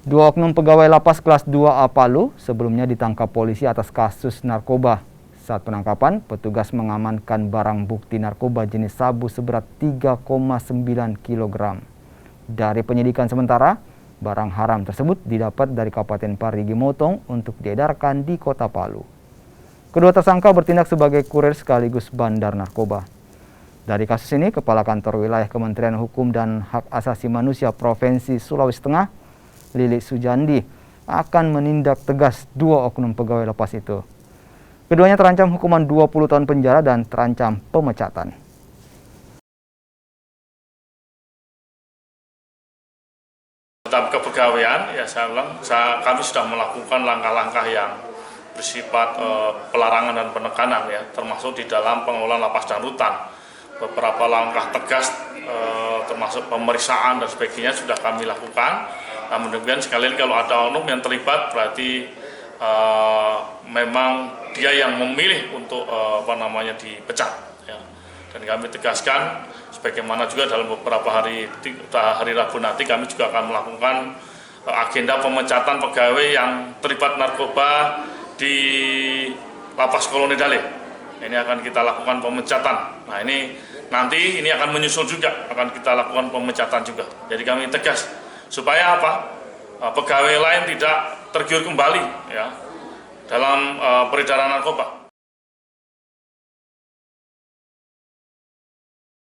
Dua oknum pegawai lapas kelas 2A Palu sebelumnya ditangkap polisi atas kasus narkoba. Saat penangkapan, petugas mengamankan barang bukti narkoba jenis sabu seberat 3,9 kg. Dari penyidikan sementara, barang haram tersebut didapat dari Kabupaten Parigi Motong untuk diedarkan di Kota Palu. Kedua tersangka bertindak sebagai kurir sekaligus bandar narkoba. Dari kasus ini, Kepala Kantor Wilayah Kementerian Hukum dan Hak Asasi Manusia Provinsi Sulawesi Tengah, Lili Sujandi, akan menindak tegas dua oknum pegawai lapas itu. Keduanya terancam hukuman 20 tahun penjara dan terancam pemecatan. Dalam kepegawaian, ya saya ulang, kami sudah melakukan langkah-langkah yang bersifat pelarangan dan penekanan, ya, termasuk di dalam pengelolaan lapas dan rutan. Beberapa langkah tegas, termasuk pemeriksaan dan sebagainya sudah kami lakukan. Namun demikian sekalian kalau ada oknum yang terlibat berarti memang dia yang memilih untuk dipecat. Ya. Dan kami tegaskan, sebagaimana juga dalam beberapa hari Rabu nanti kami juga akan melakukan agenda pemecatan pegawai yang terlibat narkoba di Lapas Koloni Dale. Ini akan kita lakukan pemecatan. Nah ini nanti akan menyusul juga, akan kita lakukan pemecatan juga. Jadi kami tegas supaya apa? Pegawai lain tidak tergiur kembali, ya, dalam peredaran narkoba.